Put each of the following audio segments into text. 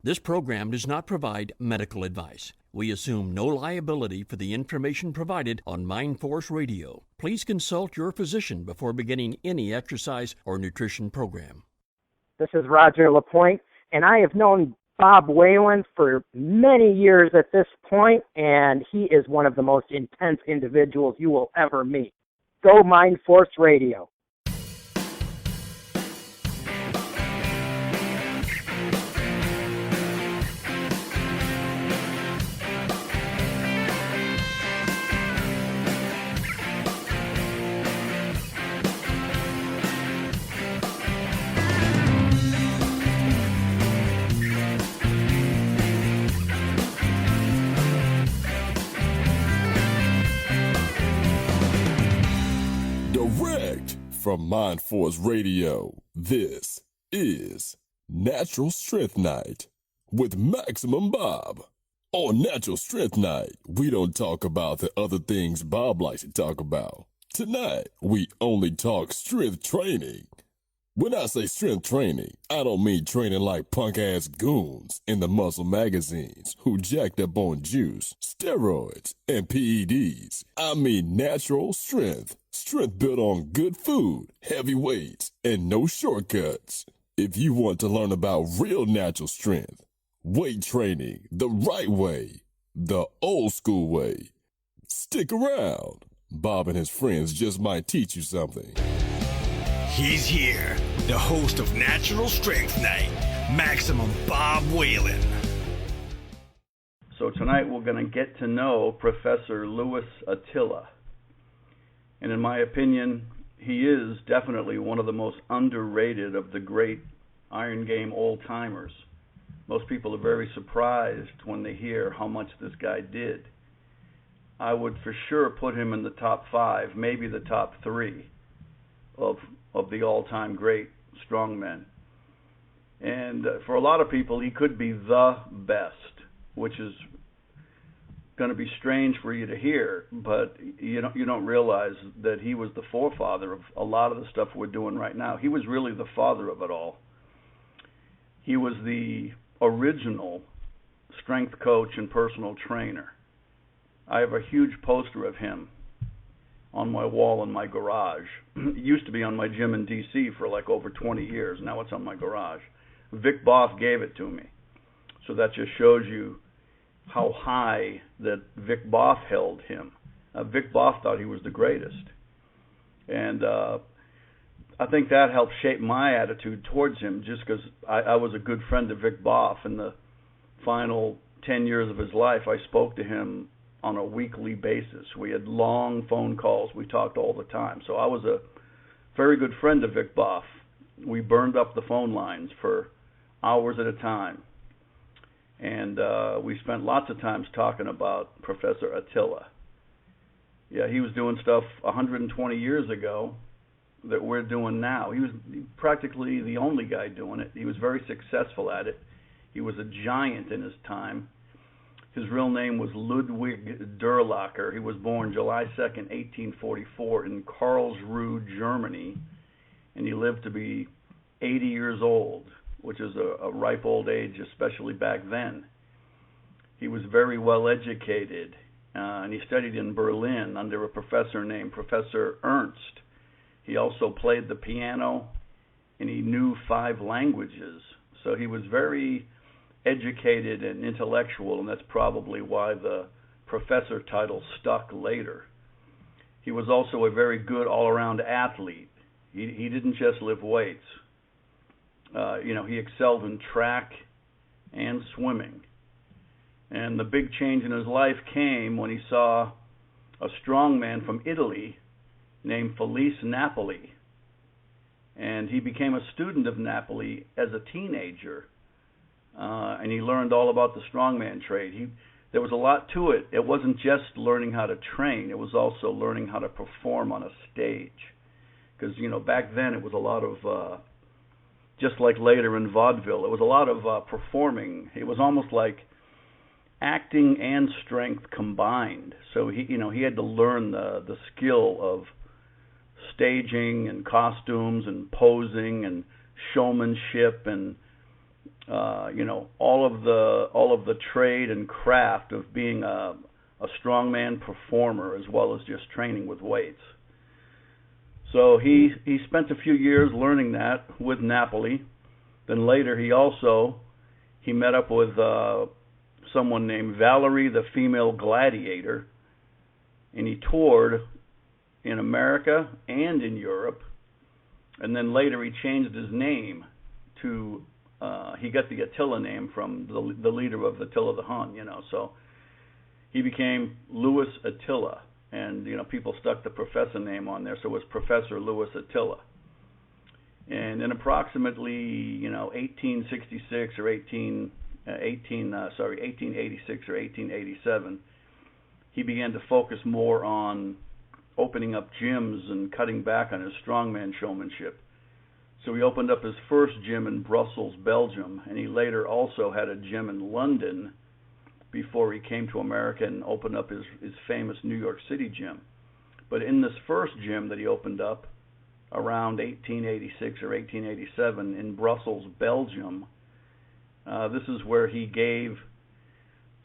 This program does not provide medical advice. We assume no liability for the information provided on Mind Force Radio. Please consult your physician before beginning any exercise or nutrition program. This is Roger LaPointe, and I have known Bob Whelan for many years at this point, and he is one of the most intense individuals you will ever meet. Go Mind Force Radio. From Mind Force Radio, this is Natural Strength Night with Maximum Bob. On Natural Strength Night, we don't talk about the other things Bob likes to talk about. Tonight, we only talk strength training. When I say strength training, I don't mean training like punk-ass goons in the muscle magazines who jacked up on juice, steroids, and PEDs. I mean natural strength. Strength built on good food, heavy weights, and no shortcuts. If you want to learn about real natural strength, weight training the right way, the old school way, stick around. Bob and his friends just might teach you something. He's here, the host of Natural Strength Night, Maximum Bob Whelan. So tonight we're going to get to know Professor Louis Attila. And in my opinion, he is definitely one of the most underrated of the great Iron Game old-timers. Most people are very surprised when they hear how much this guy did. I would for sure put him in the top 5, maybe the top 3 of the all-time great strongmen. And for a lot of people, he could be the best, which is going to be strange for you to hear, but you don't realize that he was the forefather of a lot of the stuff we're doing right now. He was really the father of it all. He was the original strength coach and personal trainer. I have a huge poster of him on my wall in my garage. It used to be on my gym in D.C. for like over 20 years. Now it's on my garage. Vic Boff gave it to me. So that just shows you how high that Vic Boff held him. Vic Boff thought he was the greatest. And I think that helped shape my attitude towards him, just because I was a good friend of Vic Boff. In the final 10 years of his life, I spoke to him on a weekly basis. We had long phone calls. We talked all the time. So I was a very good friend of Vic Boff. We burned up the phone lines for hours at a time. And we spent lots of times talking about Professor Attila. Yeah, he was doing stuff 120 years ago that we're doing now. He was practically the only guy doing it. He was very successful at it. He was a giant in his time. His real name was Ludwig Durlacher. He was born July 2nd, 1844 in Karlsruhe, Germany, and he lived to be 80 years old, which is a ripe old age, especially back then. He was very well educated, and he studied in Berlin under a professor named Professor Ernst. He also played the piano, and he knew 5 languages. So he was very educated and intellectual, and that's probably why the professor title stuck later. He was also a very good all-around athlete. He didn't just lift weights. He excelled in track and swimming. And the big change in his life came when he saw a strongman from Italy named Felice Napoli. And he became a student of Napoli as a teenager. And he learned all about the strongman trade. There was a lot to it. It wasn't just learning how to train. It was also learning how to perform on a stage. Because, back then it was a lot of, just like later in vaudeville, it was a lot of performing. It was almost like acting and strength combined. So he had to learn the skill of staging and costumes and posing and showmanship and all of the trade and craft of being a strongman performer as well as just training with weights. So he spent a few years learning that with Napoli. Then later he met up with someone named Valerie the Female Gladiator, and he toured in America and in Europe. And then later he changed his name to he got the Attila name from the leader of Attila the Hun, so he became Louis Attila, and people stuck the professor name on there, so it was Professor Louis Attila. And in approximately 1866 or 1886 or 1887, he began to focus more on opening up gyms and cutting back on his strongman showmanship. So he opened up his first gym in Brussels, Belgium, and he later also had a gym in London before he came to America and opened up his famous New York City gym. But in this first gym that he opened up around 1886 or 1887 in Brussels, Belgium, this is where he gave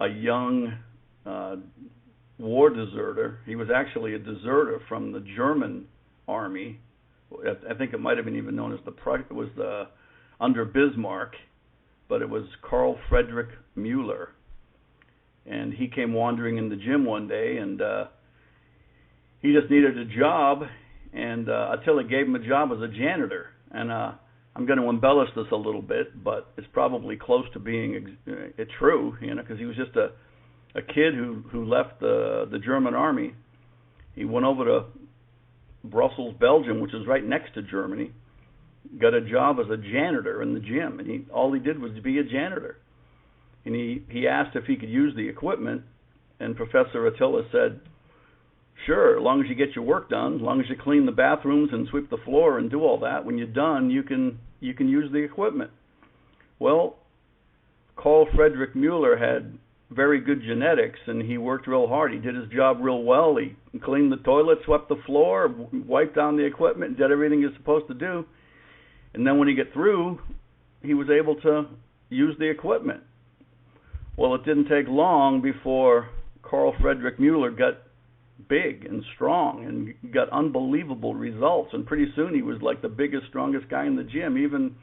a young war deserter. He was actually a deserter from the German army. I think it might have been even known as under Bismarck, but it was Carl Friedrich Mueller. And he came wandering in the gym one day, and he just needed a job, and Attila gave him a job as a janitor. And I'm going to embellish this a little bit, but it's probably close to being true, because he was just a kid who left the German army. He went over to Brussels, Belgium, which is right next to Germany, got a job as a janitor in the gym, and all he did was be a janitor. And he asked if he could use the equipment, and Professor Attila said, sure, as long as you get your work done, as long as you clean the bathrooms and sweep the floor and do all that, when you're done, you can use the equipment. Well, Carl Friedrich Mueller had very good genetics, and he worked real hard. He did his job real well. He cleaned the toilet, swept the floor, wiped down the equipment, did everything he's supposed to do. And then when he got through, he was able to use the equipment. Well, it didn't take long before Carl Friedrich Mueller got big and strong and got unbelievable results. And pretty soon he was like the biggest, strongest guy in the gym, even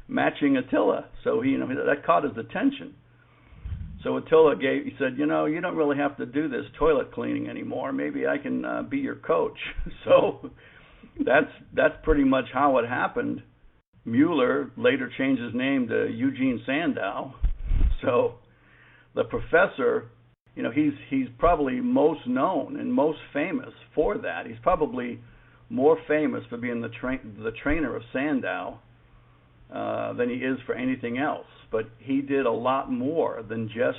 matching Attila. So that caught his attention. So Attila he said, you don't really have to do this toilet cleaning anymore. Maybe I can be your coach. So that's pretty much how it happened. Mueller later changed his name to Eugen-sandow. So the professor, he's probably most known and most famous for that. He's probably more famous for being the trainer of Sandow than he is for anything else. But he did a lot more than just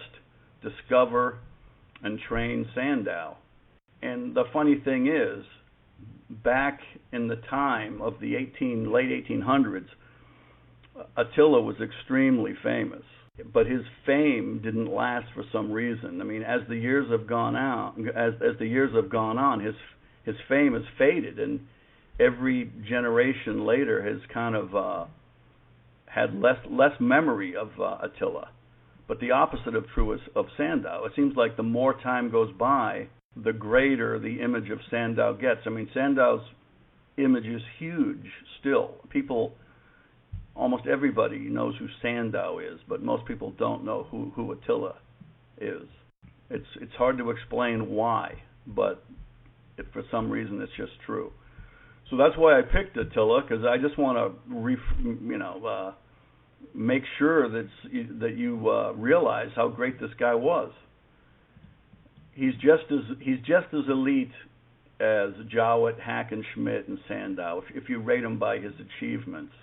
discover and train Sandow. And the funny thing is, back in the time of the late 1800s, Attila was extremely famous. But his fame didn't last for some reason. I mean, as the years have gone on, his fame has faded, and every generation later has kind of had less memory of Attila. But the opposite of true is of Sandow. It seems like the more time goes by, the greater the image of Sandow gets. I mean, Sandow's image is huge still. Almost everybody knows who Sandow is, but most people don't know who Attila is. It's hard to explain why, but for some reason it's just true. So that's why I picked Attila, because I just want to make sure that you realize how great this guy was. He's just as elite as Jowett, Hackenschmidt, and Sandow if you rate him by his achievements.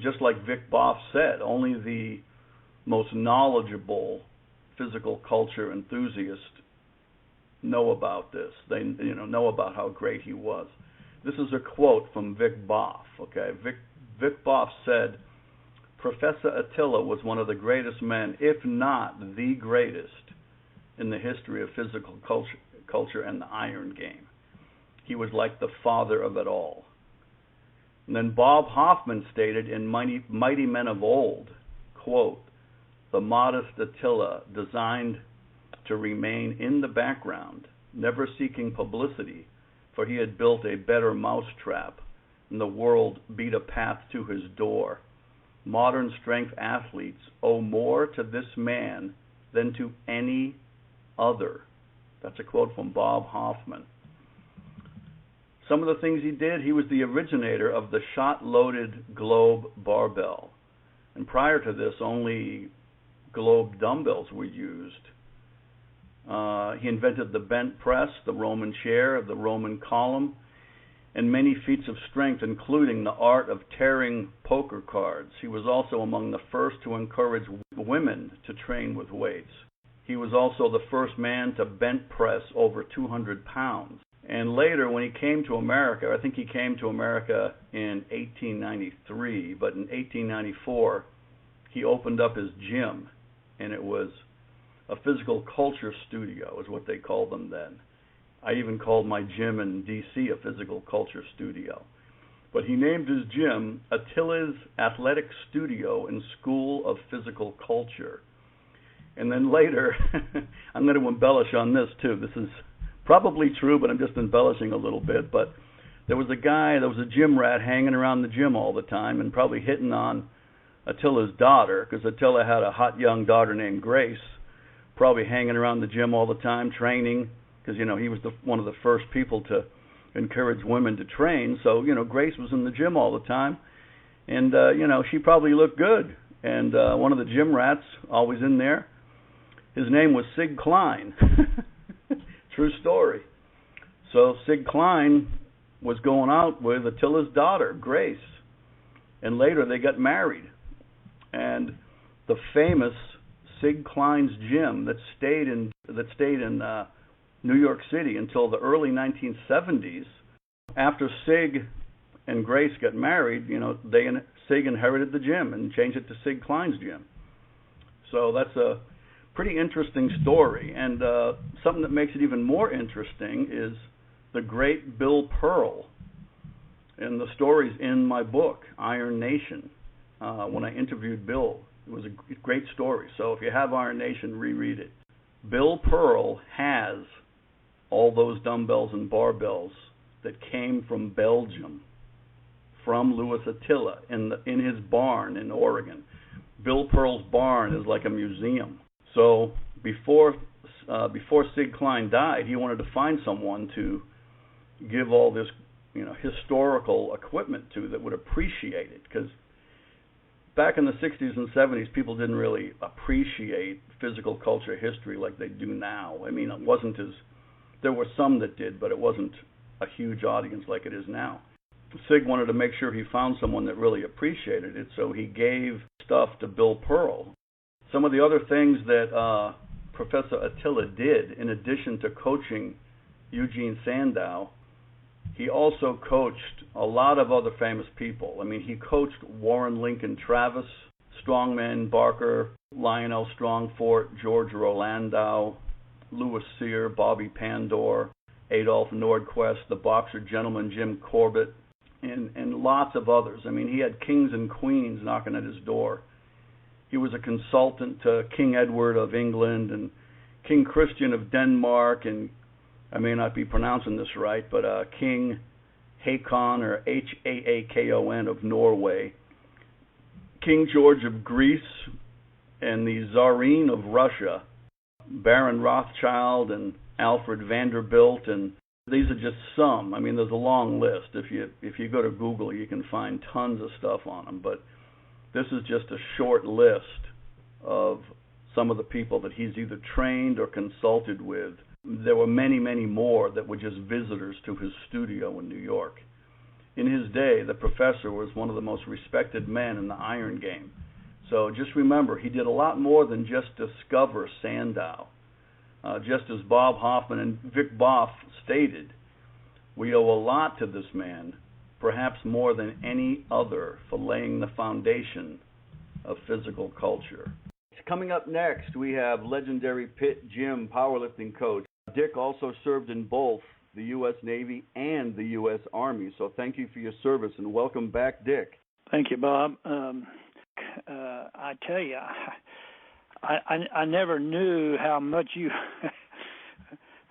Just like Vic Boff said, only the most knowledgeable physical culture enthusiasts know about this. They know about how great he was. This is a quote from Vic Boff. Okay, Vic Boff said, "Professor Attila was one of the greatest men, if not the greatest, in the history of physical culture and the iron game. He was like the father of it all." And then Bob Hoffman stated in Mighty Men of Old, quote, "The modest Attila, designed to remain in the background, never seeking publicity, for he had built a better mousetrap, and the world beat a path to his door. Modern strength athletes owe more to this man than to any other." That's a quote from Bob Hoffman. Some of the things he did, he was the originator of the shot-loaded globe barbell. And prior to this, only globe dumbbells were used. He invented the bent press, the Roman chair, the Roman column, and many feats of strength, including the art of tearing poker cards. He was also among the first to encourage women to train with weights. He was also the first man to bench press over 200 pounds. And later, when he came to America, I think he came to America in 1893, but in 1894, he opened up his gym, and it was a physical culture studio, is what they called them then. I even called my gym in D.C. a physical culture studio. But he named his gym Attila's Athletic Studio and School of Physical Culture. And then later, I'm going to embellish on this too. This is probably true, but I'm just embellishing a little bit. But there was a gym rat hanging around the gym all the time and probably hitting on Attila's daughter, because Attila had a hot young daughter named Grace, probably hanging around the gym all the time, training, because, he was one of the first people to encourage women to train. So, Grace was in the gym all the time, and, she probably looked good. And one of the gym rats, always in there, his name was Sig Klein. True story. So Sig Klein was going out with Attila's daughter, Grace, and later they got married. And the famous Sig Klein's gym that stayed in New York City until the early 1970s. After Sig and Grace got married, Sig inherited the gym and changed it to Sig Klein's gym. So that's a pretty interesting story. And something that makes it even more interesting is the great Bill Pearl. And the story's in my book, Iron Nation. When I interviewed Bill, it was a great story. So if you have Iron Nation, reread it. Bill Pearl has all those dumbbells and barbells that came from Belgium, from Louis Attila, in his barn in Oregon. Bill Pearl's barn is like a museum. So before Sig Klein died, he wanted to find someone to give all this, historical equipment to that would appreciate it, because back in the 60s and 70s, people didn't really appreciate physical culture history like they do now. I mean, there were some that did, but it wasn't a huge audience like it is now. Sig wanted to make sure he found someone that really appreciated it, so he gave stuff to Bill Pearl. Some of the other things that Professor Attila did, in addition to coaching Eugen-Sandow, he also coached a lot of other famous people. I mean, he coached Warren Lincoln Travis, strongmen Barker, Lionel Strongfort, George Rolandow, Louis Cyr, Bobby Pandor, Adolph Nordquist, the boxer gentleman Jim Corbett, and lots of others. I mean, he had kings and queens knocking at his door. He was a consultant to King Edward of England and King Christian of Denmark, and I may not be pronouncing this right, but King Haakon, or Haakon of Norway, King George of Greece, and the Tsarine of Russia, Baron Rothschild and Alfred Vanderbilt, and these are just some. I mean, there's a long list. If you go to Google, you can find tons of stuff on them, but this is just a short list of some of the people that he's either trained or consulted with. There were many, many more that were just visitors to his studio in New York. In his day, the professor was one of the most respected men in the iron game. So just remember, he did a lot more than just discover Sandow. Just as Bob Hoffman and Vic Boff stated, we owe a lot to this man, perhaps more than any other, for laying the foundation of physical culture. Coming up next, we have legendary pit gym powerlifting coach. Dick also served in both the U.S. Navy and the U.S. Army, so thank you for your service, and welcome back, Dick. Thank you, Bob. I tell you, I never knew how much you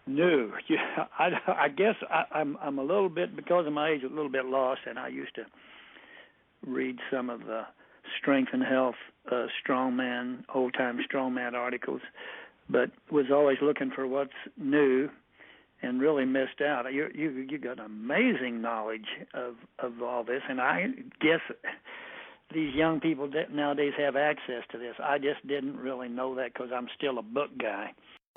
knew. I guess I'm a little bit, because of my age, a little bit lost, and I used to read some of the strength and health strongman, old-time-strongman articles, but was always looking for what's new and really missed out. You got amazing knowledge of all this, and I guess these young people that nowadays have access to this. I just didn't really know that because I'm still a book guy.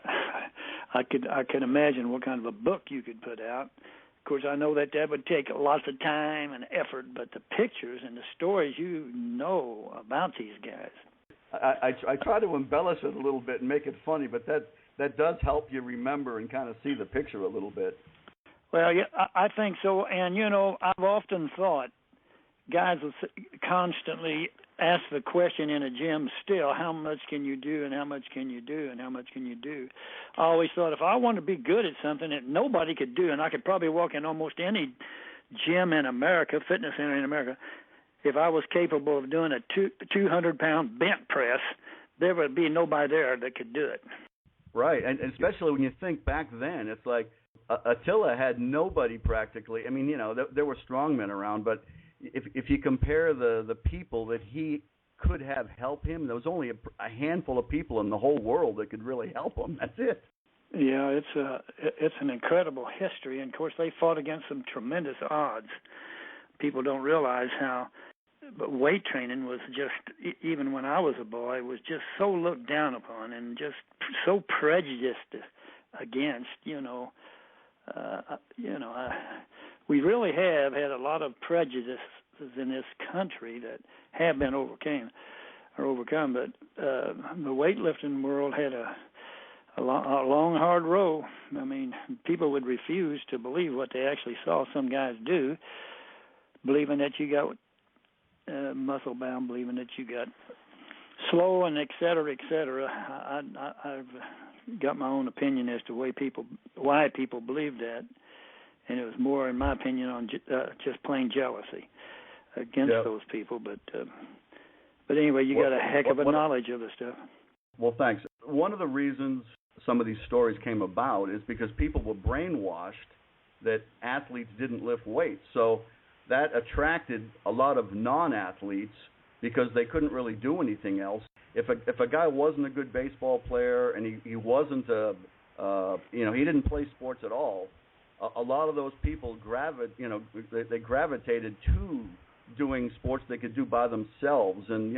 I could imagine what kind of a book you could put out. Of course, I know that would take lots of time and effort, but the pictures and the stories you know about these guys. I try to embellish it a little bit and make it funny, but that does help you remember and kind of see the picture a little bit. Well, yeah, I think so. And, I've often thought guys will constantly ask the question in a gym still, how much can you do and how much can you do and how much can you do? I always thought if I wanted to be good at something that nobody could do, and I could probably walk in almost any gym in America, fitness center in America, if I was capable of doing a 200-pound bench press, there would be nobody there that could do it. Right, and especially when you think back then, it's like Attila had nobody practically. I mean, there were strongmen around, but if you compare the people that he could have help him, there was only a handful of people in the whole world that could really help him. That's it. Yeah, it's an incredible history, and of course they fought against some tremendous odds. People don't realize how, but weight training was just, even when I was a boy, was just so looked down upon and just so prejudiced against. We really have had a lot of prejudices in this country that have been overcome. But the weightlifting world had a long, hard road. I mean, people would refuse to believe what they actually saw some guys do, believing that you got muscle bound, believing that you got slow, and et cetera, et cetera. I've got my own opinion as to why people believe that, and it was more, in my opinion, on just plain jealousy against those people. But anyway, you got a heck of a knowledge of the stuff. Well, thanks. One of the reasons some of these stories came about is because people were brainwashed that athletes didn't lift weights. So that attracted a lot of non-athletes because they couldn't really do anything else. If a guy wasn't a good baseball player and he wasn't he didn't play sports at all, a lot of those people they gravitated to doing sports they could do by themselves. And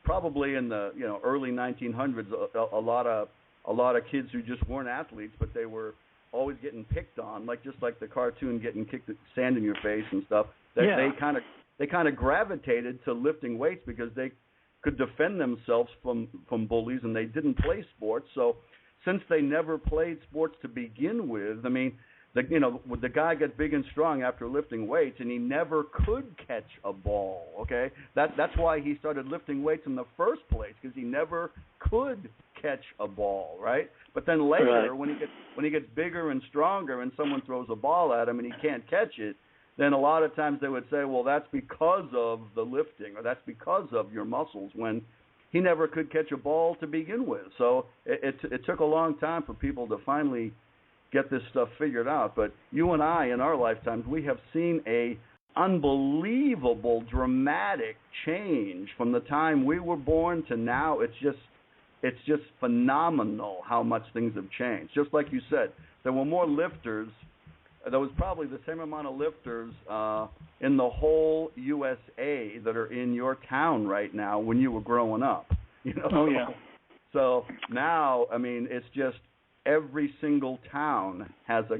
probably in the early 1900s, a lot of kids who just weren't athletes, but they were always getting picked on, just like the cartoon getting kicked, sand in your face and stuff. They kind of gravitated to lifting weights because they could defend themselves from bullies, and they didn't play sports. So since they never played sports to begin with, I mean, the guy got big and strong after lifting weights, and he never could catch a ball. Okay, that's why he started lifting weights in the first place, because he never could catch a ball, right? But then later, when he gets bigger and stronger, and someone throws a ball at him and he can't catch it, then a lot of times they would say, well, that's because of the lifting, or that's because of your muscles, when he never could catch a ball to begin with. So it took a long time for people to finally get this stuff figured out. But you and I, in our lifetimes, we have seen a unbelievable, dramatic change from the time we were born to now. It's just phenomenal how much things have changed. Just like you said, there were more lifters. There was probably the same amount of lifters in the whole USA that are in your town right now when you were growing up. Oh, yeah. So now, I mean, it's just every single town has a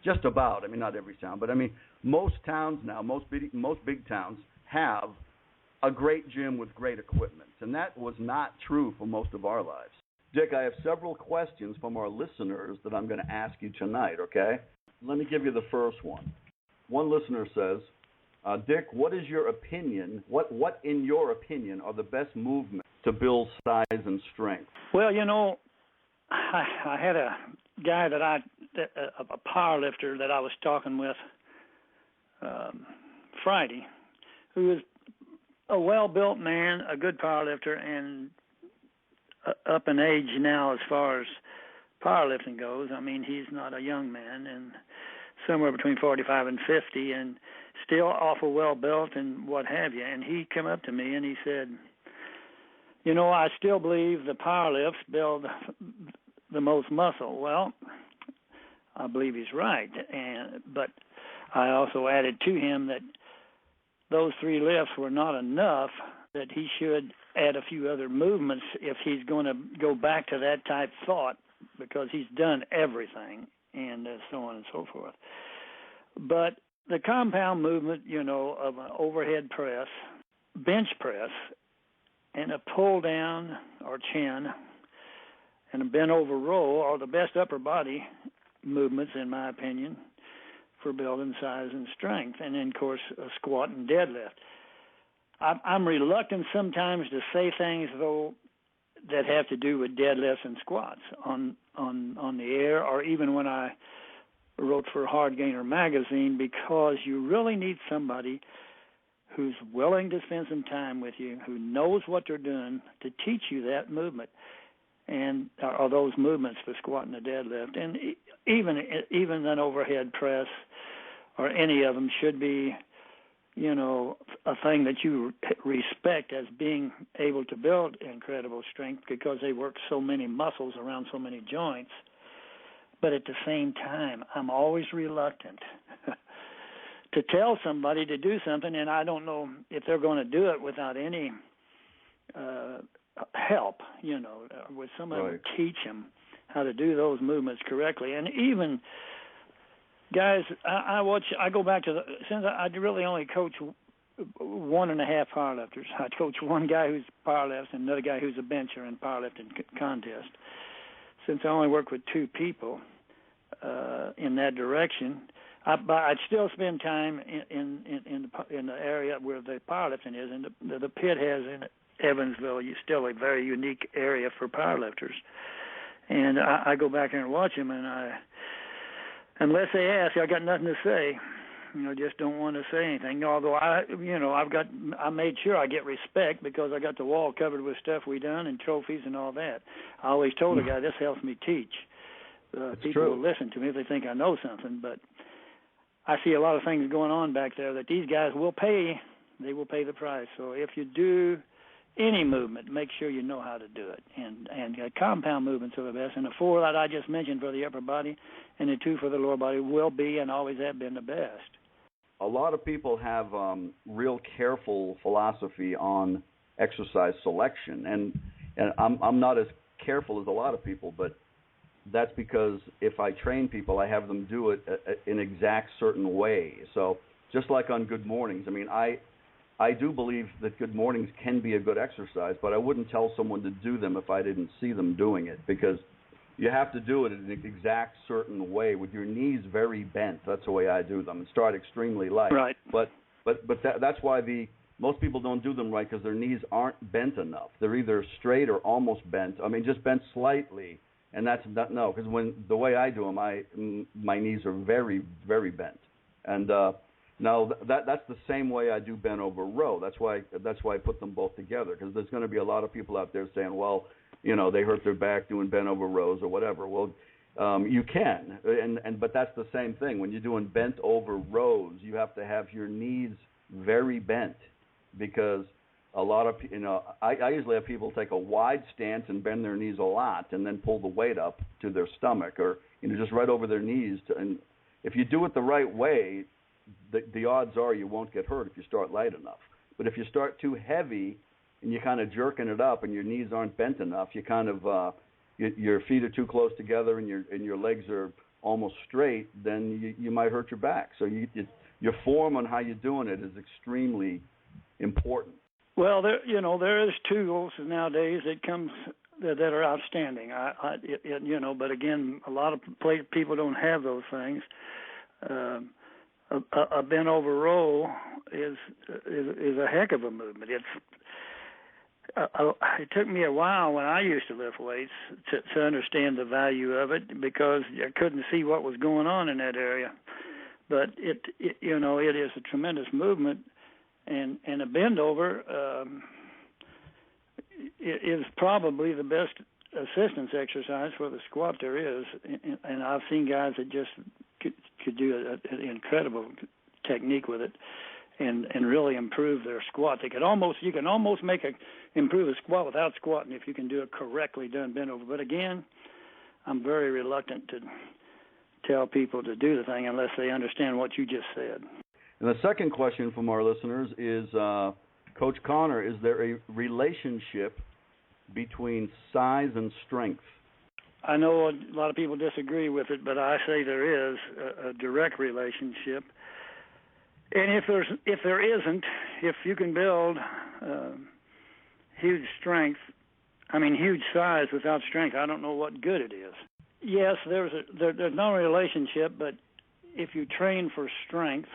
just about, I mean, not every town, but I mean, most towns now, most big towns have a great gym with great equipment, and that was not true for most of our lives. Dick, I have several questions from our listeners that I'm going to ask you tonight, okay? Let me give you the first one. One listener says, Dick, what is your opinion, what in your opinion are the best movements to build size and strength? Well, I had a guy a power lifter that I was talking with Friday, who was a well-built man, a good powerlifter, and up in age now as far as powerlifting goes. I mean, he's not a young man, and somewhere between 45 and 50, and still awful well-built and what have you. And he came up to me and he said, you know, I still believe the powerlifts build the most muscle. Well, I believe he's right, but I also added to him that those 3 lifts were not enough, that he should add a few other movements if he's going to go back to that type thought, because he's done everything, and so on and so forth. But the compound movement, you know, of an overhead press, bench press, and a pull down or chin, and a bent over row are the best upper body movements, in my opinion, for building size and strength. And then, of course, a squat and deadlift. I'm reluctant sometimes to say things, though, that have to do with deadlifts and squats on the air, or even when I wrote for Hard Gainer magazine, because you really need somebody who's willing to spend some time with you, who knows what they're doing, to teach you that movement, and or those movements for squat and the deadlift. And even an overhead press or any of them should be, you know, a thing that you respect as being able to build incredible strength, because they work so many muscles around so many joints. But at the same time, I'm always reluctant to tell somebody to do something, and I don't know if they're going to do it without any help, you know, with somebody to teach them how to do those movements correctly. And even guys, I go back to since I really only coach 1.5 powerlifters. I coach one guy who's powerlifts and another guy who's a bencher in powerlifting contest. Since I only work with 2 people in that direction, I'd still spend time in the area where the powerlifting is, and the pit has in Evansville still a very unique area for powerlifters. And I go back there and watch them, and unless they ask, I got nothing to say. You know, just don't want to say anything. Although I made sure I get respect, because I got the wall covered with stuff we done and trophies and all that. I always told the guy, this helps me teach. People will listen to me if they think I know something. But I see a lot of things going on back there that these guys will pay. They will pay the price. So if you do any movement, make sure you know how to do it. And compound movements are the best. And the 4 that I just mentioned for the upper body and the 2 for the lower body will be and always have been the best. A lot of people have real careful philosophy on exercise selection, and I'm not as careful as a lot of people, but that's because if I train people, I have them do it in exact certain way. So just like on good mornings, I mean, I do believe that good mornings can be a good exercise, but I wouldn't tell someone to do them if I didn't see them doing it, because you have to do it in an exact certain way with your knees very bent. That's the way I do them, and start extremely light. Right. But that's why most people don't do them right, because their knees aren't bent enough. They're either straight or almost bent. I mean, just bent slightly, and that's not, no, because the way I do them, my knees are very, very bent. And now that's the same way I do bent over row. That's why I put them both together, because there's going to be a lot of people out there saying, well, you know, they hurt their back doing bent over rows or whatever. Well, you can, but that's the same thing. When you're doing bent over rows, you have to have your knees very bent, because a lot of, you know, I usually have people take a wide stance and bend their knees a lot and then pull the weight up to their stomach, or, you know, just right over their knees. And if you do it the right way, the odds are you won't get hurt if you start light enough. But if you start too heavy and you're kind of jerking it up and your knees aren't bent enough, you kind of your feet are too close together and your legs are almost straight, then you might hurt your back. So your form on how you're doing it is extremely important. Well, there is tools nowadays that are outstanding. But again, a lot of people don't have those things. A bent over row is a heck of a movement. It took me a while when I used to lift weights to understand the value of it, because I couldn't see what was going on in that area. But it is a tremendous movement, And a bend over is probably the best assistance exercise for the squat there is. And I've seen guys that just could do an incredible technique with it and really improve their squat. You can almost improve a squat without squatting if you can do a correctly done bend over. But again, I'm very reluctant to tell people to do the thing unless they understand what you just said. And the second question from our listeners is, Coach Connor, is there a relationship between size and strength? I know a lot of people disagree with it, but I say there is a direct relationship. And if there isn't, if you can build huge size without strength, I don't know what good it is. Yes, there's no relationship, but if you train for strength,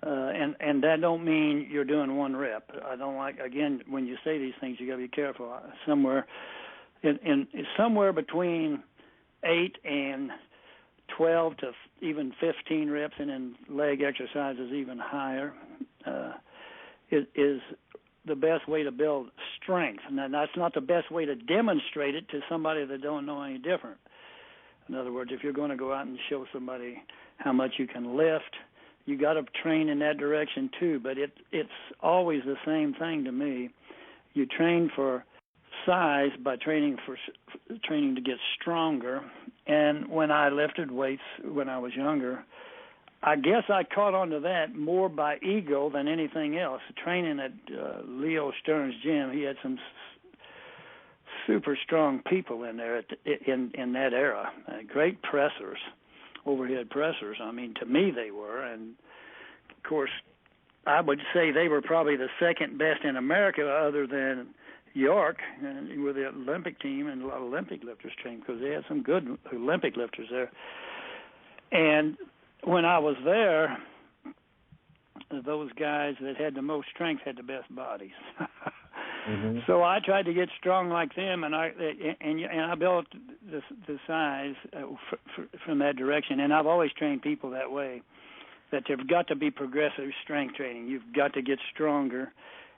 and that don't mean you're doing one rep. I don't like, again, when you say these things, you got to be careful. Somewhere between 8 and 12 to even 15 reps, and in leg exercises even higher, is the best way to build strength. Now, that's not the best way to demonstrate it to somebody that don't know any different. In other words, if you're going to go out and show somebody how much you can lift, you got to train in that direction too. But it's always the same thing to me. You train for size by training to get stronger. And when I lifted weights when I was younger, I guess I caught on to that more by ego than anything else. Training at Leo Stern's gym, he had some super strong people in there in that era. Great pressers, overhead pressers. I mean, to me they were. And, of course, I would say they were probably the second best in America other than York, and with the Olympic team, and a lot of Olympic lifters trained because they had some good Olympic lifters there. And when I was there, those guys that had the most strength had the best bodies. Mm-hmm. So I tried to get strong like them, and I built the size from that direction. And I've always trained people that way, that there's got to be progressive strength training. You've got to get stronger.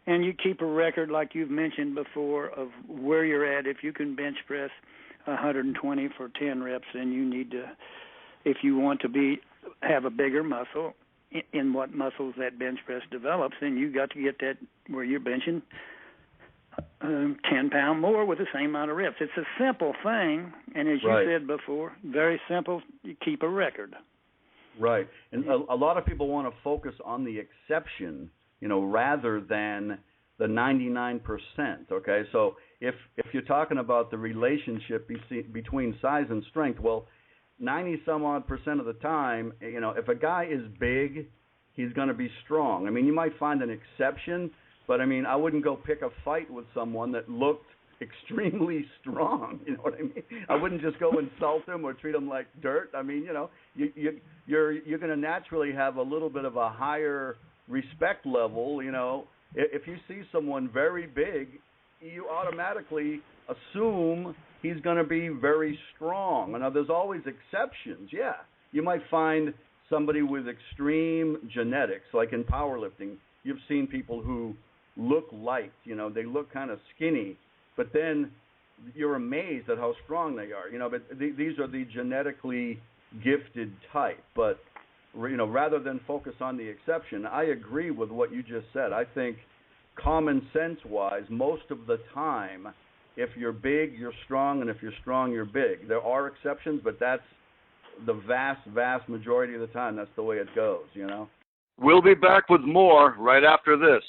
And you keep a record, like you've mentioned before, of where you're at. If you can bench press 120 for 10 reps, then you need to, if you want to have a bigger muscle in what muscles that bench press develops, then you got to get that where you're benching 10 pound more with the same amount of reps. It's a simple thing, and as you said before, very simple. You keep a record. Right, and a lot of people want to focus on the exception, rather than the 99%, okay? So if you're talking about the relationship between size and strength, well, 90-some-odd% of the time, if a guy is big, he's going to be strong. I mean, you might find an exception, but, I wouldn't go pick a fight with someone that looked extremely strong, you know what I mean? I wouldn't just go insult him or treat him like dirt. I mean, you're going to naturally have a little bit of a higher respect level, If you see someone very big, you automatically assume he's going to be very strong. Now, there's always exceptions, yeah. You might find somebody with extreme genetics, like in powerlifting. You've seen people who look light, they look kind of skinny, but then you're amazed at how strong they are, But these are the genetically gifted type, but rather than focus on the exception, I agree with what you just said. I think common sense-wise, most of the time, if you're big, you're strong, and if you're strong, you're big. There are exceptions, but that's the vast, vast majority of the time. That's the way it goes, We'll be back with more right after this.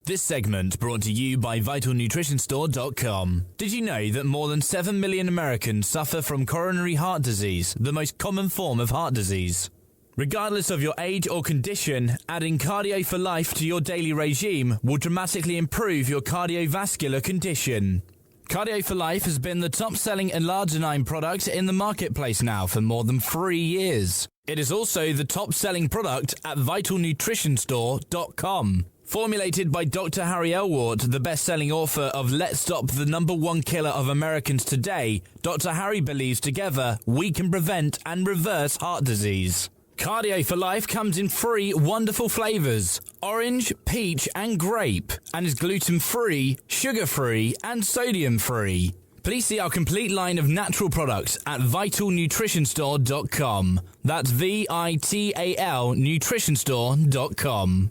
This segment brought to you by VitalNutritionStore.com. Did you know that more than 7 million Americans suffer from coronary heart disease, the most common form of heart disease? Regardless of your age or condition, adding Cardio for Life to your daily regime will dramatically improve your cardiovascular condition. Cardio for Life has been the top-selling L-arginine product in the marketplace now for more than 3 years. It is also the top-selling product at VitalNutritionStore.com. Formulated by Dr. Harry Elwart, the best-selling author of Let's Stop the #1 Killer of Americans Today, Dr. Harry believes together we can prevent and reverse heart disease. Cardio for Life comes in 3 wonderful flavors: orange, peach, and grape, and is gluten-free, sugar-free, and sodium-free. Please see our complete line of natural products at vitalnutritionstore.com. That's VITAL nutritionstore.com.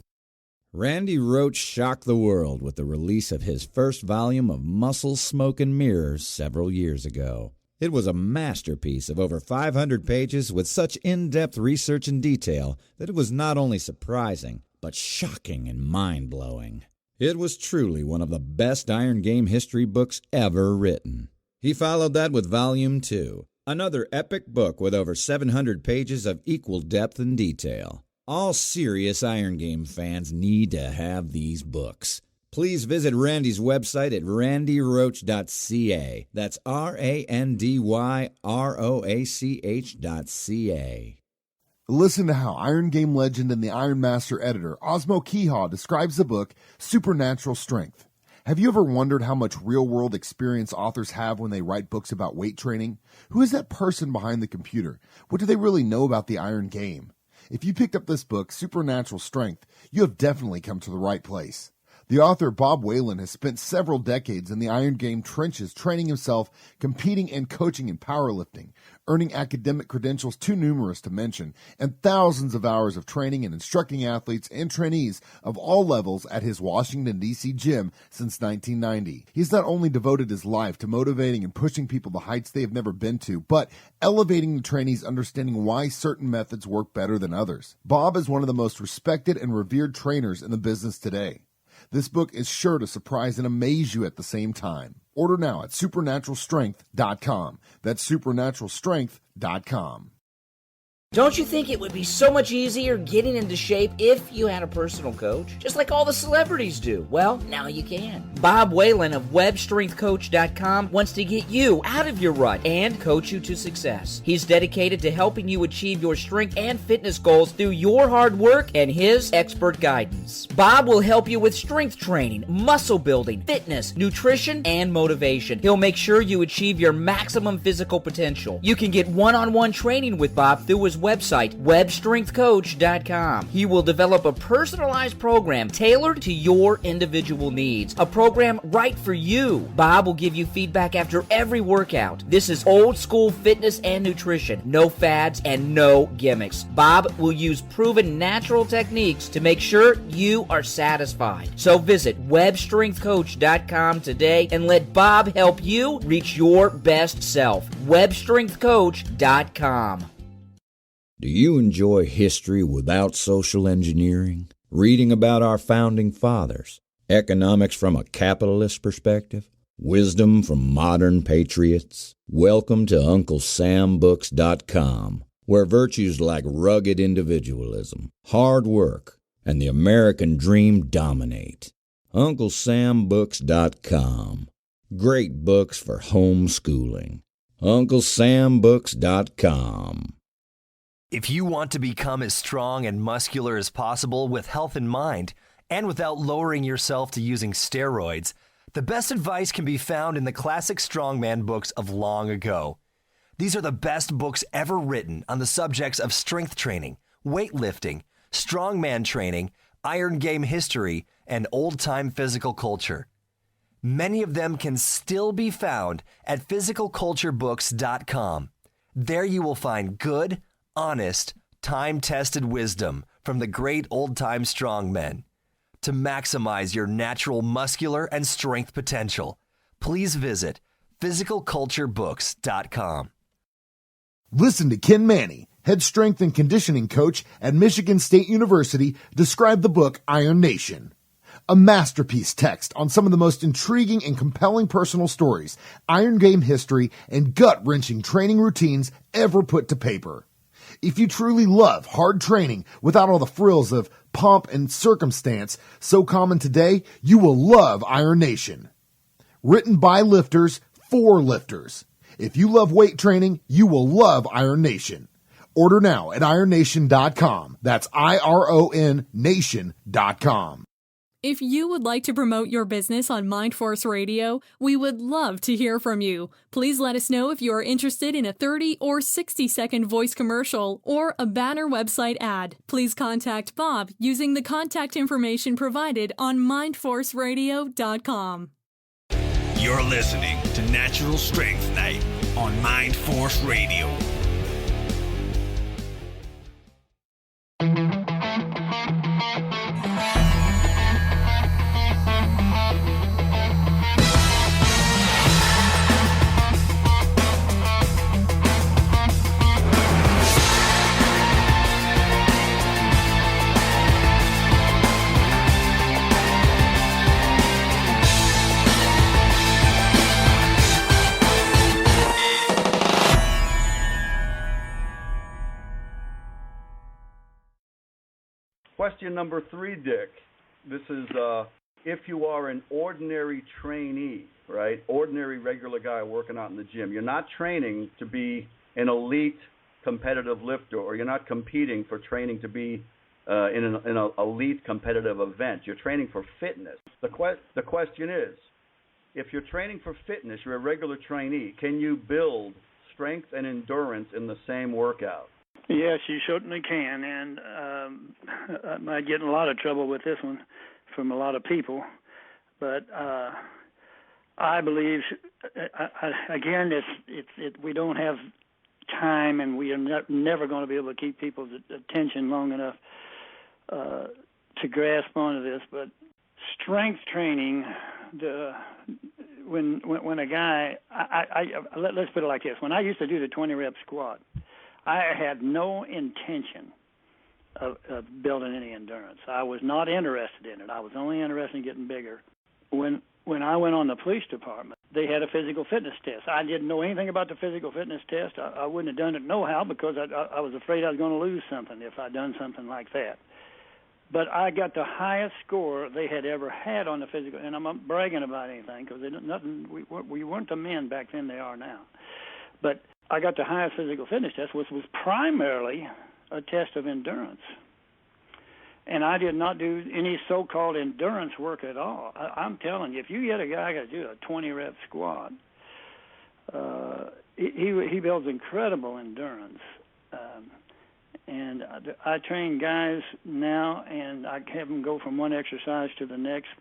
Randy Roach shocked the world with the release of his first volume of Muscle, Smoke, and Mirrors several years ago. It was a masterpiece of over 500 pages with such in-depth research and detail that it was not only surprising, but shocking and mind-blowing. It was truly one of the best Iron Game history books ever written. He followed that with Volume 2, another epic book with over 700 pages of equal depth and detail. All serious Iron Game fans need to have these books. Please visit Randy's website at randyroach.ca. That's RANDYROACH.ca. Listen to how Iron Game legend and the Iron Master editor Osmo Kehaw describes the book Supernatural Strength. Have you ever wondered how much real-world experience authors have when they write books about weight training? Who is that person behind the computer? What do they really know about the Iron Game? If you picked up this book, Supernatural Strength, you have definitely come to the right place. The author, Bob Whelan, has spent several decades in the Iron Game trenches training himself, competing and coaching in powerlifting, earning academic credentials too numerous to mention, and thousands of hours of training and instructing athletes and trainees of all levels at his Washington, D.C. gym since 1990. He's not only devoted his life to motivating and pushing people to heights they have never been to, but elevating the trainees' understanding why certain methods work better than others. Bob is one of the most respected and revered trainers in the business today. This book is sure to surprise and amaze you at the same time. Order now at supernaturalstrength.com. That's supernaturalstrength.com. Don't you think it would be so much easier getting into shape if you had a personal coach? Just like all the celebrities do. Well, now you can. Bob Whelan of webstrengthcoach.com wants to get you out of your rut and coach you to success. He's dedicated to helping you achieve your strength and fitness goals through your hard work and his expert guidance. Bob will help you with strength training, muscle building, fitness, nutrition, and motivation. He'll make sure you achieve your maximum physical potential. You can get one-on-one training with Bob through his website, webstrengthcoach.com. He will develop a personalized program tailored to your individual needs, a program right for you. Bob will give you feedback after every workout. This is old school fitness and nutrition, no fads and no gimmicks. Bob will use proven natural techniques to make sure you are satisfied. So visit webstrengthcoach.com today and let Bob help you reach your best self. webstrengthcoach.com. Do you enjoy history without social engineering? Reading about our founding fathers? Economics from a capitalist perspective? Wisdom from modern patriots? Welcome to UncleSamBooks.com, where virtues like rugged individualism, hard work, and the American dream dominate. UncleSamBooks.com. Great books for homeschooling. UncleSamBooks.com. If you want to become as strong and muscular as possible with health in mind, and without lowering yourself to using steroids, the best advice can be found in the classic strongman books of long ago. These are the best books ever written on the subjects of strength training, weightlifting, strongman training, Iron Game history, and old-time physical culture. Many of them can still be found at physicalculturebooks.com. There you will find good, honest, time-tested wisdom from the great old-time strongmen. To maximize your natural muscular and strength potential, please visit physicalculturebooks.com. Listen to Ken Manny, head strength and conditioning coach at Michigan State University, describe the book Iron Nation. A masterpiece text on some of the most intriguing and compelling personal stories, Iron Game history, and gut-wrenching training routines ever put to paper. If you truly love hard training without all the frills of pomp and circumstance so common today, you will love Iron Nation. Written by lifters for lifters. If you love weight training, you will love Iron Nation. Order now at ironnation.com. That's IRON Nation.com. If you would like to promote your business on MindForce Radio, we would love to hear from you. Please let us know if you are interested in a 30 or 60-second voice commercial or a banner website ad. Please contact Bob using the contact information provided on mindforceradio.com. You're listening to Natural Strength Night on MindForce Radio. Question number 3, Dick. This is if you are an ordinary trainee, right? Ordinary regular guy working out in the gym. You're not training to be an elite competitive lifter, or you're not competing for training to be in an elite competitive event. You're training for fitness. The question is, if you're training for fitness, you're a regular trainee, can you build strength and endurance in the same workout? Yes, you certainly can, and I might get in a lot of trouble with this one from a lot of people, but I believe, again, we don't have time, and we are never going to be able to keep people's attention long enough to grasp onto this, but strength training, when a guy, let's put it like this, when I used to do the 20-rep squat, I had no intention of building any endurance. I was not interested in it. I was only interested in getting bigger. When I went on the police department, they had a physical fitness test. I didn't know anything about the physical fitness test. I wouldn't have done it nohow because I was afraid I was going to lose something if I'd done something like that. But I got the highest score they had ever had on the physical, and I'm not bragging about anything because we weren't the men back then they are now. But I got the highest physical fitness test, which was primarily a test of endurance. And I did not do any so-called endurance work at all. I'm telling you, if you get a guy to do a 20-rep squat, he builds incredible endurance. And I train guys now, and I have them go from one exercise to the next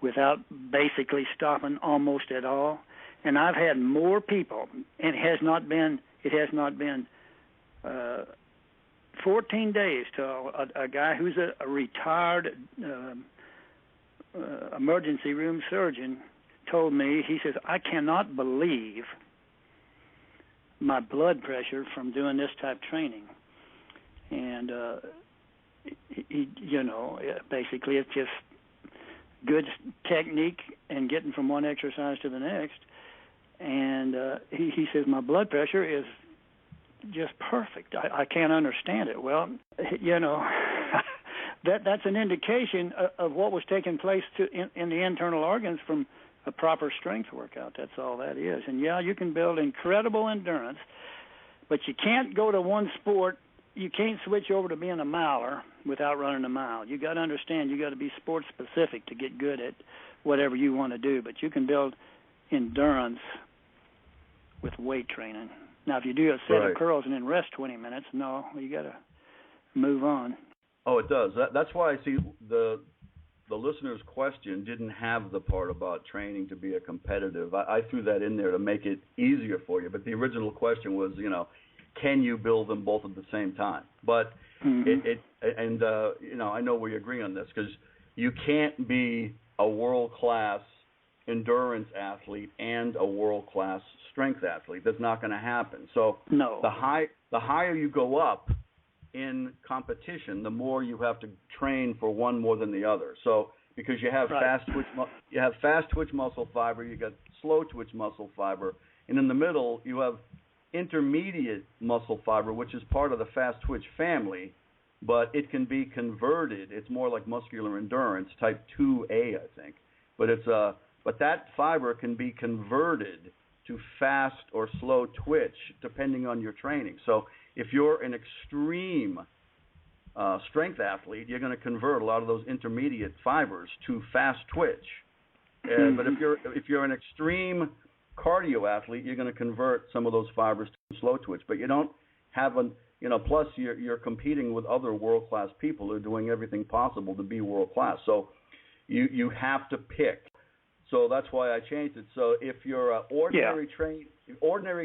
without basically stopping almost at all. And I've had more people, and it has not been 14 days till a guy who's a retired emergency room surgeon told me, he says, I cannot believe my blood pressure from doing this type of training. And, basically it's just good technique and getting from one exercise to the next. And he says, my blood pressure is just perfect. I can't understand it. Well, that's an indication of what was taking place in the internal organs from a proper strength workout. That's all that is. And, yeah, you can build incredible endurance, but you can't go to one sport. You can't switch over to being a miler without running a mile. You got to understand you got to be sport-specific to get good at whatever you want to do, but you can build endurance with weight training. Now, if you do a set of curls and then rest 20 minutes, no, you got to move on. Oh, it does. That's why I see the listener's question didn't have the part about training to be a competitive. I threw that in there to make it easier for you. But the original question was, can you build them both at the same time? But I know we agree on this because you can't be a world-class endurance athlete and a world-class strength athlete. That's not going to happen. So no. The higher you go up in competition, the more you have to train for one more than the other. So because you have fast twitch muscle fiber, you got slow twitch muscle fiber, and in the middle you have intermediate muscle fiber, which is part of the fast twitch family, but it can be converted. It's more like muscular endurance, type 2A, I think. But that fiber can be converted to fast or slow twitch depending on your training. So if you're an extreme strength athlete, you're going to convert a lot of those intermediate fibers to fast twitch. But if you're an extreme cardio athlete, you're going to convert some of those fibers to slow twitch. But you don't have plus you're competing with other world-class people who are doing everything possible to be world-class. So you have to pick. So that's why I changed it. So if you're an ordinary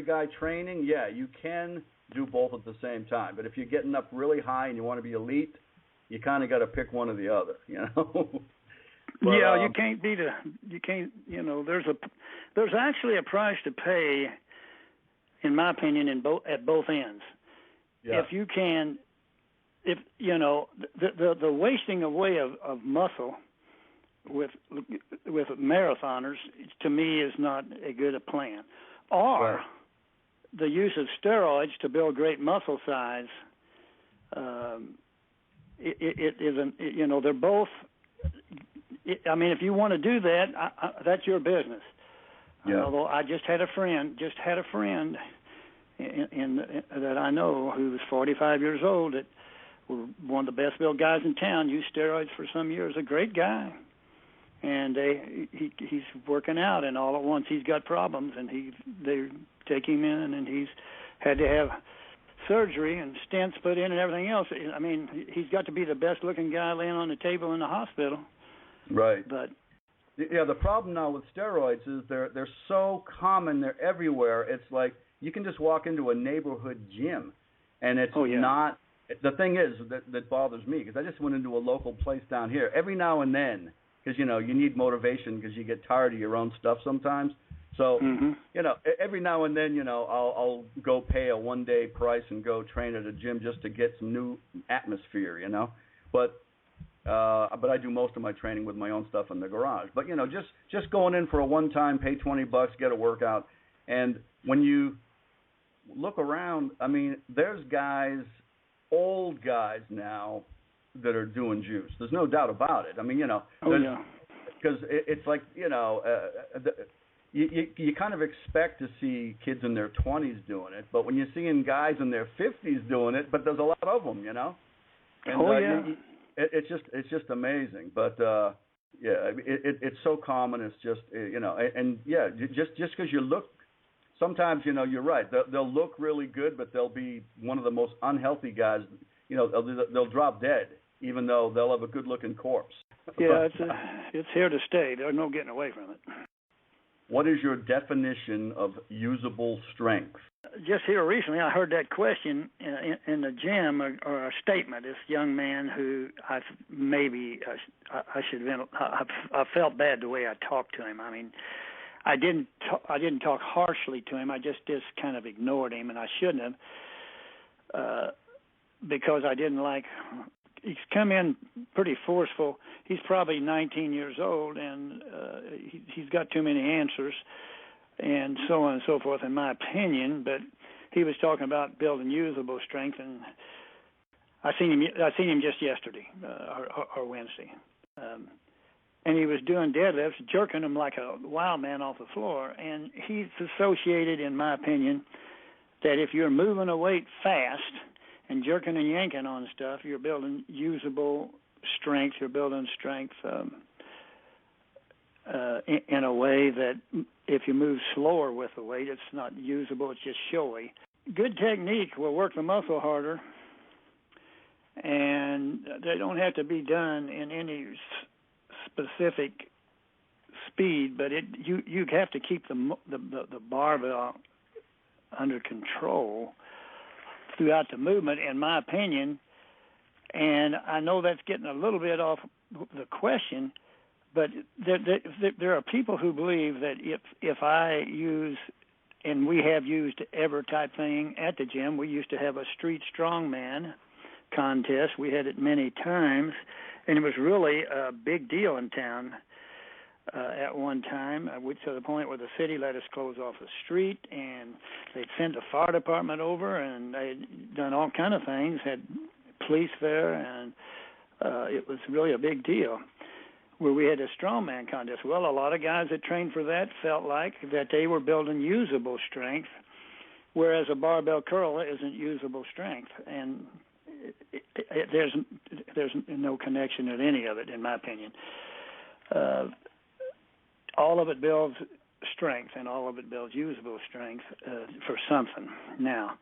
guy training, you can do both at the same time. But if you're getting up really high and you want to be elite, you kind of got to pick one or the other, But, you can't there's actually a price to pay, in my opinion, at both ends. Yeah. If you can, the wasting away of muscle with marathoners, to me, is not a good plan. Or the use of steroids to build great muscle size. It isn't. They're both. If you want to do that, that's your business. Yeah. Although I just had a friend that I know who was 45 years old, that were one of the best built guys in town, used steroids for some years. A great guy, and he's working out, and all at once he's got problems, and they take him in, and he's had to have surgery and stents put in and everything else. I mean, he's got to be the best looking guy laying on the table in the hospital. Right. But the problem now with steroids is they're so common, they're everywhere. It's like you can just walk into a neighborhood gym, and it's not. The thing is that bothers me, because I just went into a local place down here. Every now and then, because you need motivation because you get tired of your own stuff sometimes. So every now and then, I'll go pay a one-day price and go train at a gym just to get some new atmosphere, But I do most of my training with my own stuff in the garage. But just going in for a one-time, pay $20, get a workout, and when you look around, I mean, there's old guys now that are doing juice. There's no doubt about it. I mean, because it's like you kind of expect to see kids in their 20s doing it, but when you're seeing guys in their 50s doing it, but there's a lot of them, And, it's just amazing. But it's so common. It's just just because you look. Sometimes you're right. They'll look really good, but they'll be one of the most unhealthy guys. They'll drop dead, even though they'll have a good-looking corpse. Yeah, it's here to stay. There's no getting away from it. What is your definition of usable strength? Just here recently, I heard that question in the gym, or a statement. This young man who I should have been. I felt bad the way I talked to him. I mean, I didn't talk harshly to him. I just kind of ignored him, and I shouldn't have, because I didn't like. He's come in pretty forceful. He's probably 19 years old, and he's got too many answers, and so on and so forth, in my opinion. But he was talking about building usable strength, and I seen him just yesterday or Wednesday, and he was doing deadlifts, jerking them like a wild man off the floor. And he's associated, in my opinion, that if you're moving a weight fast and jerking and yanking on stuff, you're building usable strength. You're building strength in a way that if you move slower with the weight, it's not usable, it's just showy. Good technique will work the muscle harder, and they don't have to be done in any specific speed, but you have to keep the barbell under control throughout the movement, in my opinion. And I know that's getting a little bit off the question, but there are people who believe that if I use, and we have used ever type thing at the gym, we used to have a street strongman contest. We had it many times, and it was really a big deal in town at one time, to the point where the city let us close off the street, and they'd sent the fire department over, and they'd done all kind of things, had police there, and it was really a big deal, where we had a strongman contest. Well, a lot of guys that trained for that felt like that they were building usable strength, whereas a barbell curl isn't usable strength. And there's no connection to any of it, in my opinion. All of it builds strength, and all of it builds usable strength for something. Now,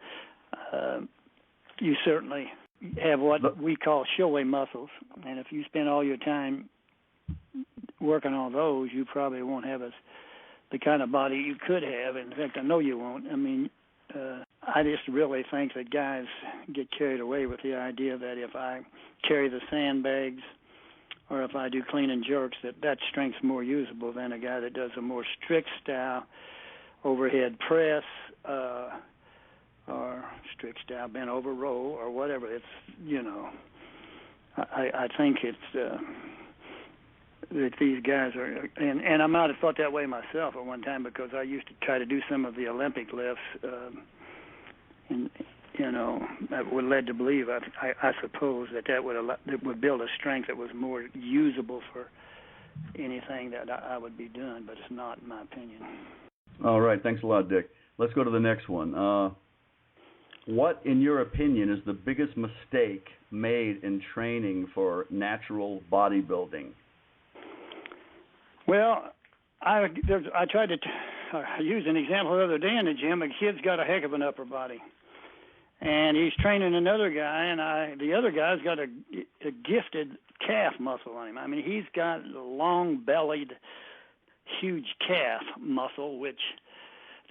you certainly have what we call show-away muscles, and if you spend all your time working on those, you probably won't have the kind of body you could have. In fact, I know you won't. I mean, I just really think that guys get carried away with the idea that if I carry the sandbags or if I do clean and jerks, that strength's more usable than a guy that does a more strict style overhead press or strict style bent over row or whatever. It's, I think it's that these guys are, and I might have thought that way myself at one time because I used to try to do some of the Olympic lifts, and that would led to believe, I suppose, that would build a strength that was more usable for anything that I would be doing, but it's not, in my opinion. All right, thanks a lot, Dick. Let's go to the next one. What, in your opinion, is the biggest mistake made in training for natural bodybuilding? Well, I tried to use an example the other day in the gym. A kid's got a heck of an upper body, and he's training another guy, and the other guy's got a gifted calf muscle on him. I mean, he's got a long-bellied, huge calf muscle, which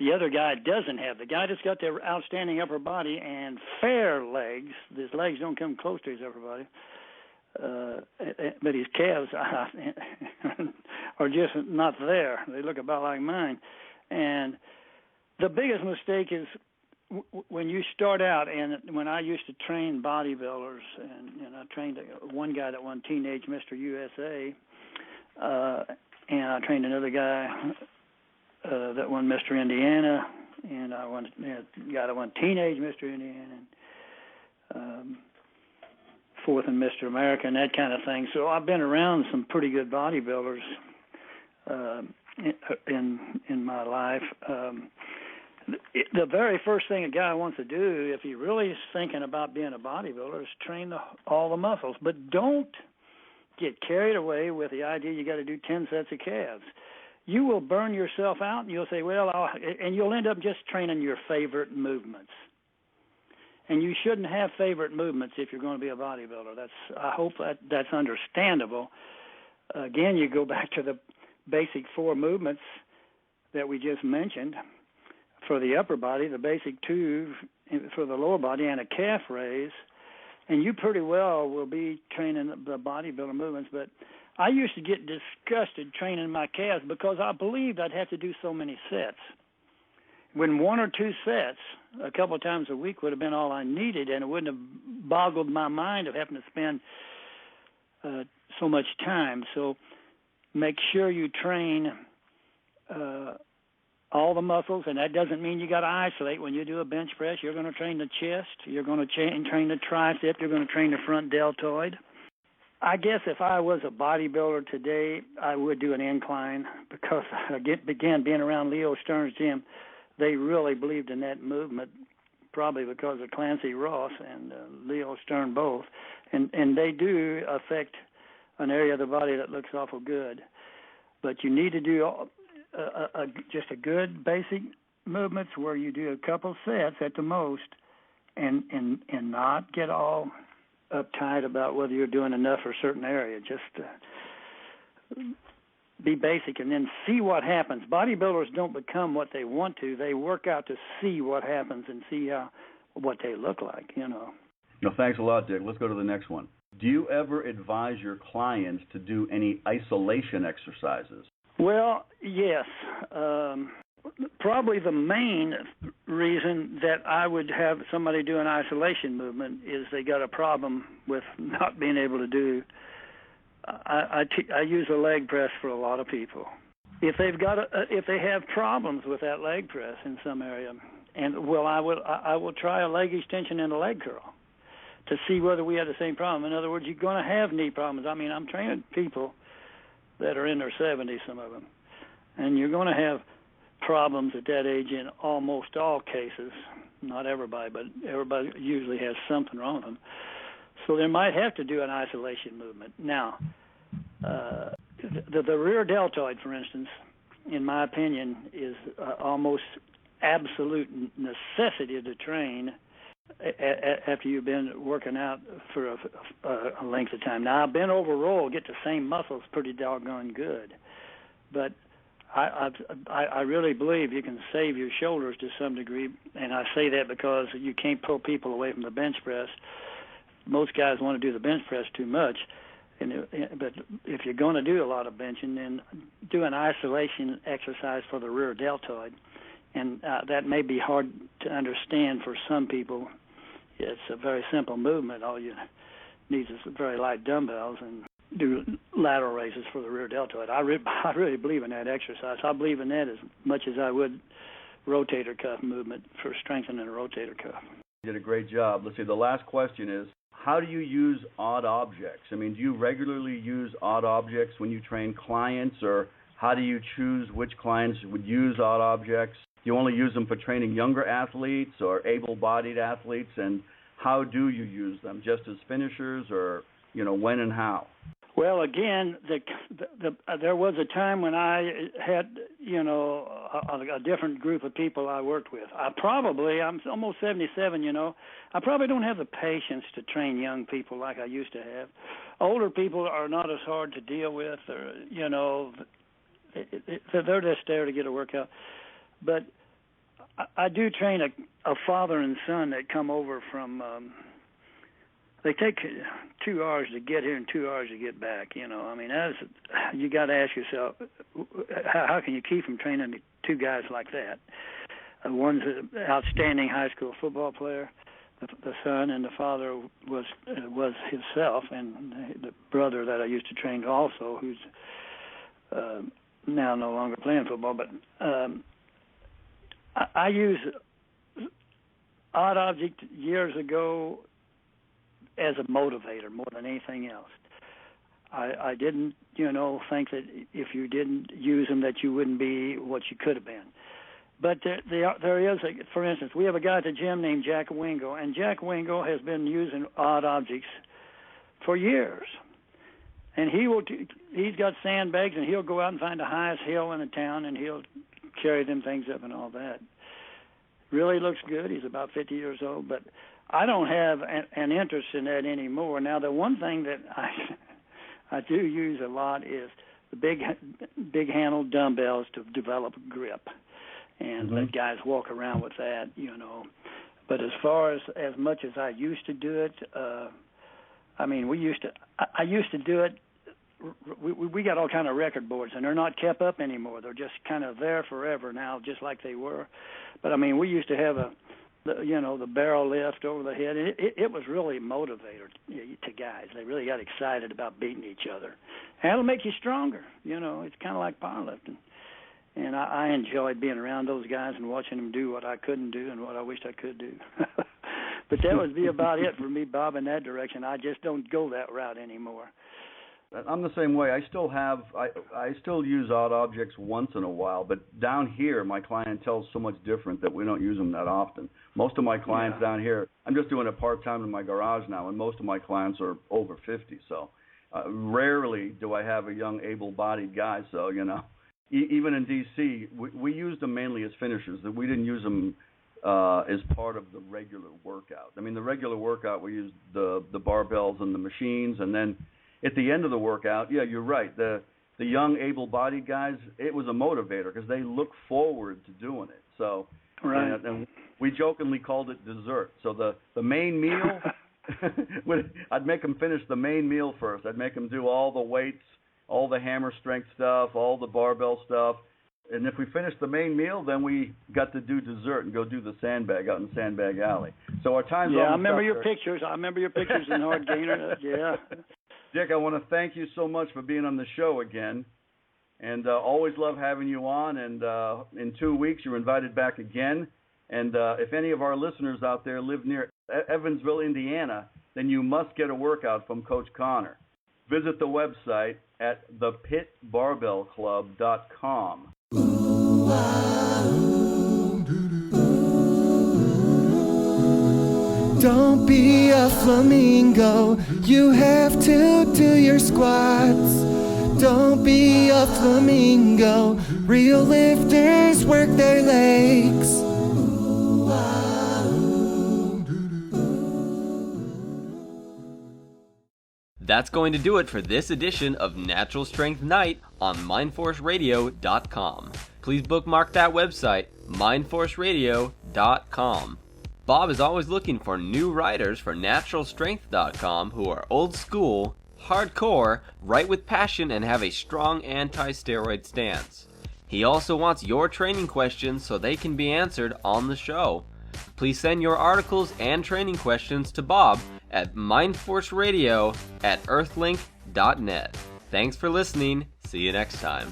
the other guy doesn't have. The guy that's got the outstanding upper body and fair legs, his legs don't come close to his upper body, but his calves are just not there. They look about like mine. And the biggest mistake is when you start out, and when I used to train bodybuilders, and I trained one guy that won Teenage Mr. USA, and I trained another guy that won Mr. Indiana, and I won a guy that won Teenage Mr. Indiana, and fourth in Mr. America, and that kind of thing. So I've been around some pretty good bodybuilders in my life. The very first thing a guy wants to do, if he really is thinking about being a bodybuilder, is train all the muscles. But don't get carried away with the idea you got to do 10 sets of calves. You will burn yourself out, and you'll say, and you'll end up just training your favorite movements. And you shouldn't have favorite movements if you're going to be a bodybuilder. I hope that's understandable. Again, you go back to the basic four movements that we just mentioned for the upper body, the basic two for the lower body, and a calf raise, and you pretty well will be training the bodybuilder movements. But I used to get disgusted training my calves because I believed I'd have to do so many sets. When one or two sets a couple of times a week would have been all I needed, and it wouldn't have boggled my mind of having to spend so much time. So make sure you train all the muscles, and that doesn't mean you got to isolate. When you do a bench press, you're going to train the chest, you're going to train the tricep, you're going to train the front deltoid. I guess if I was a bodybuilder today, I would do an incline because I began being around Leo Stern's gym. They really believed in that movement, probably because of Clancy Ross and Leo Stern both. And they do affect an area of the body that looks awful good. But you need to do just a good basic movements where you do a couple sets at the most and not get all uptight about whether you're doing enough for a certain area. Just be basic and then see what happens. Bodybuilders don't become what they want to. They work out to see what happens and see what they look like, No, thanks a lot, Dick. Let's go to the next one. Do you ever advise your clients to do any isolation exercises? Well, yes. Probably the main reason that I would have somebody do an isolation movement is they got a problem with not being able to do. I use a leg press for a lot of people. If they have problems with that leg press in some area, I will try a leg extension and a leg curl to see whether we have the same problem. In other words, you're going to have knee problems. I mean, I'm training people that are in their 70s, some of them, and you're going to have problems at that age in almost all cases. Not everybody, but everybody usually has something wrong with them. So they might have to do an isolation movement. Now, the rear deltoid, for instance, in my opinion, is almost absolute necessity to train after you've been working out for a length of time. Now, bend over roll, get the same muscles pretty doggone good, but I really believe you can save your shoulders to some degree, and I say that because you can't pull people away from the bench press. Most guys want to do the bench press too much, but if you're going to do a lot of benching, then do an isolation exercise for the rear deltoid, and that may be hard to understand for some people. It's a very simple movement. All you need is very light dumbbells and do lateral raises for the rear deltoid. I really believe in that exercise. I believe in that as much as I would rotator cuff movement for strengthening the rotator cuff. You did a great job. Let's see, the last question is, how do you use odd objects? I mean, do you regularly use odd objects when you train clients, or how do you choose which clients would use odd objects? Do you only use them for training younger athletes or able-bodied athletes, and how do you use them? Just as finishers, or, when and how? Well, again, there was a time when I had, a different group of people I worked with. I'm almost 77, I probably don't have the patience to train young people like I used to have. Older people are not as hard to deal with, or, they're just there to get a workout. But I do train a father and son that come over from, they take 2 hours to get here and 2 hours to get back. You got to ask yourself, how can you keep from training two guys like that? One's an outstanding high school football player, the son, and the father was himself, and the brother that I used to train also, who's now no longer playing football. But I used odd object years ago as a motivator more than anything else. I didn't, think that if you didn't use them that you wouldn't be what you could have been. But there is, for instance, we have a guy at the gym named Jack Wingo, and Jack Wingo has been using odd objects for years. And he's got sandbags, and he'll go out and find the highest hill in the town, and he'll carry them things up and all that. Really looks good. He's about 50 years old, but I don't have an interest in that anymore. Now, the one thing that I do use a lot is the big handled dumbbells to develop grip, and let guys walk around with that, But as far as much as I used to do it, I used to do it. We got all kind of record boards, and they're not kept up anymore. They're just kind of there forever now, just like they were. But we used to have the barrel lift over the head. It was really a motivator to guys. They really got excited about beating each other. And it'll make you stronger. It's kind of like powerlifting. And I enjoyed being around those guys and watching them do what I couldn't do and what I wished I could do. But that would be about it for me, Bob, in that direction. I just don't go that route anymore. I'm the same way. I still use odd objects once in a while, but down here my clientele is so much different that we don't use them that often. Most of my clients down here, I'm just doing it part-time in my garage now, and most of my clients are over 50, so rarely do I have a young able-bodied guy. So, even in D.C., we used them mainly as finishers. We didn't use them as part of the regular workout. The regular workout, we used the barbells and the machines, and then at the end of the workout, yeah, you're right. The young, able-bodied guys, it was a motivator because they look forward to doing it. So, right. And we jokingly called it dessert. So the main meal, I'd make them finish the main meal first. I'd make them do all the weights, all the hammer strength stuff, all the barbell stuff. And if we finished the main meal, then we got to do dessert and go do the sandbag out in Sandbag Alley. So our time's I remember your pictures. In Hard Gainer. Yeah. Dick, I want to thank you so much for being on the show again, and always love having you on, and in 2 weeks you're invited back again, and if any of our listeners out there live near Evansville, Indiana, then you must get a workout from Coach Connor. Visit the website at thepitbarbellclub.com. Don't be a flamingo, you have to do your squats. Don't be a flamingo, real lifters work their legs. That's going to do it for this edition of Natural Strength Night on mindforceradio.com. Please bookmark that website, mindforceradio.com. Bob is always looking for new writers for naturalstrength.com who are old school, hardcore, write with passion, and have a strong anti-steroid stance. He also wants your training questions so they can be answered on the show. Please send your articles and training questions to Bob at mindforceradio@earthlink.net. Thanks for listening. See you next time.